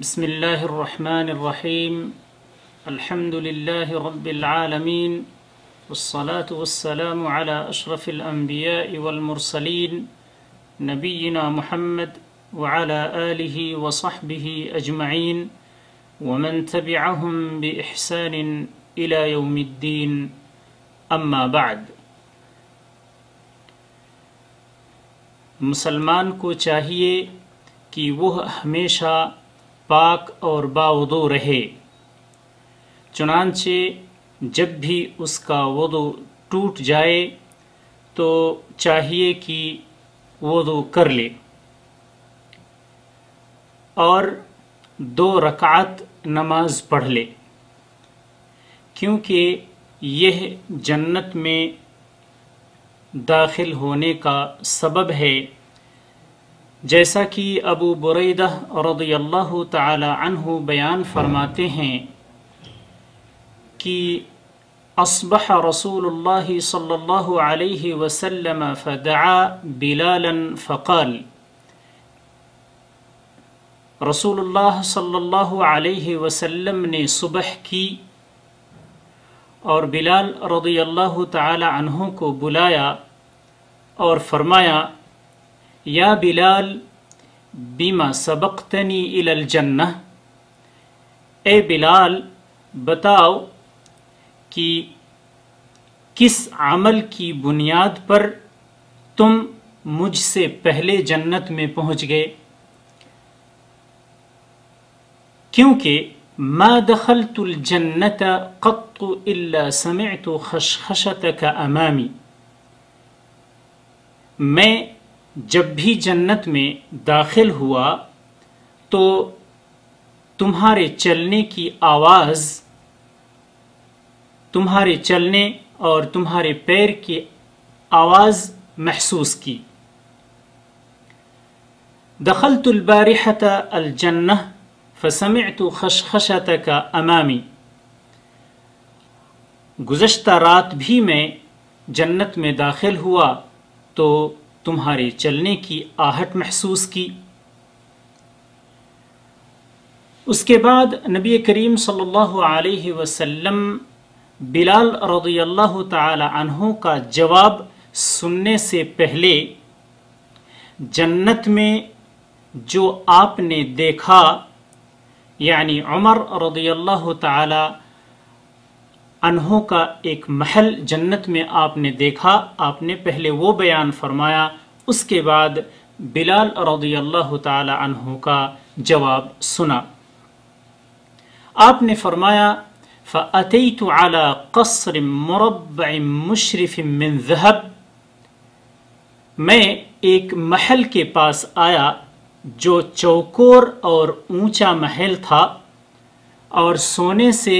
بسم الله الرحمن الرحيم الحمد لله رب العالمين والصلاة والسلام على أشرف الأنبياء والمرسلين نبينا محمد وعلى آله وصحبه أجمعين ومن تبعهم بإحسان إلى يوم الدين أما بعد مسلمان کو چاہیے کہ وہ ہمیشہ پاک اور باوضو رہے، چنانچہ جب بھی اس کا وضو ٹوٹ جائے تو چاہیے کہ وضو کر لے اور 2 رکعت نماز پڑھ لے، کیونکہ یہ جنت میں داخل ہونے کا سبب ہے، جیسا کہ ابو بریدہ رضی اللہ تعالی عنہ بیان فرماتے ہیں کہ اصبح رسول اللہ صلی اللہ علیہ وسلم فدعا بلالا فقال، رسول اللہ صلی اللہ علیہ وسلم نے صبح کی اور بلال رضی اللہ تعالی عنہ کو بلایا اور فرمایا، یا بلال بما سبقتنی الی الجنہ، اے بلال بتاؤ کہ کس عمل کی بنیاد پر تم مجھ سے پہلے جنت میں پہنچ گئے، کیونکہ ما دخلت الجنت قط الا سمعت خشخشتک امامی، میں جب بھی جنت میں داخل ہوا تو تمہارے چلنے کی آواز، تمہارے چلنے اور تمہارے پیر کی آواز محسوس کی۔ دخلت البارحۃ الجنہ فسمعت خشخشتک امامی، گزشتہ رات بھی میں جنت میں داخل ہوا تو تمہارے چلنے کی آہٹ محسوس کی۔ اس کے بعد نبی کریم صلی اللہ علیہ وسلم بلال رضی اللہ تعالی عنہ کا جواب سننے سے پہلے جنت میں جو آپ نے دیکھا، یعنی عمر رضی اللہ تعالی عنہ کا ایک محل جنت میں آپ نے دیکھا، آپ نے پہلے وہ بیان فرمایا، اس کے بعد بلال رضی اللہ تعالی عنہ کا جواب سنا۔ آپ نے فرمایا، فَأَتَيْتُ عَلَى قَصْرٍ مُرَبَّعٍ مُشْرِفٍ مِّن ذَهَبٍ، میں ایک محل کے پاس آیا جو چوکور اور اونچا محل تھا اور سونے سے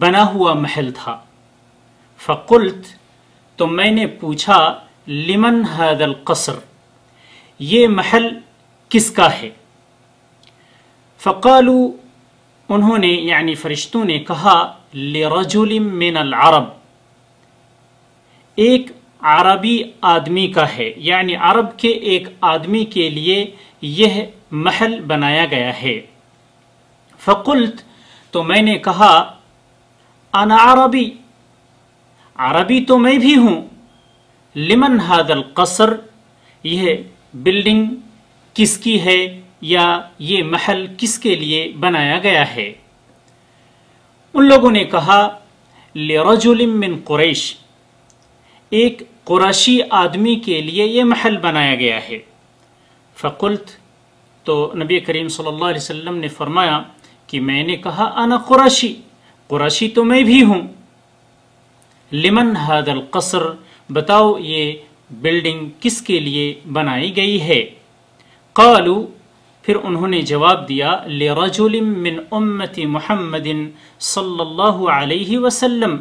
بنا ہوا محل تھا۔ فقلت، تو میں نے پوچھا، لمن هذا القصر، یہ محل کس کا ہے؟ فقالوا، انہوں نے یعنی فرشتوں نے کہا، لرجل من العرب، ایک عربی آدمی کا ہے، یعنی عرب کے ایک آدمی کے لیے یہ محل بنایا گیا ہے۔ فقلت، تو میں نے کہا، انا عربی، عربی تو میں بھی ہوں، لمن هذا القصر، یہ بلڈنگ کس کی ہے یا یہ محل کس کے لیے بنایا گیا ہے؟ ان لوگوں نے کہا، لرجل من قریش، ایک قریشی آدمی کے لیے یہ محل بنایا گیا ہے۔ فقلت، تو نبی کریم صلی اللہ علیہ وسلم نے فرمایا کہ میں نے کہا، انا قریشی، قریشی تو میں بھی ہوں، لمن هذا القصر، بتاؤ یہ بلڈنگ کس کے لیے بنائی گئی ہے؟ قالوا، پھر انہوں نے جواب دیا، لرجل من امت محمد صلی اللہ علیہ وسلم،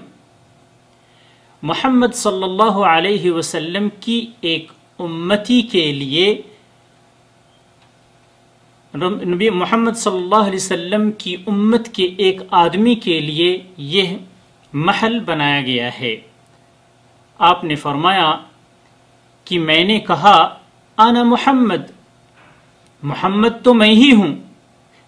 محمد صلی اللہ علیہ وسلم کی ایک امتی کے لیے، نبی محمد صلی اللہ علیہ وسلم کی امت کے ایک آدمی کے لیے یہ محل بنایا گیا ہے۔ آپ نے فرمایا کہ میں نے کہا، انا محمد، محمد تو میں ہی ہوں،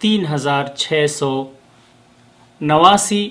3689,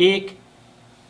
1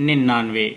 99।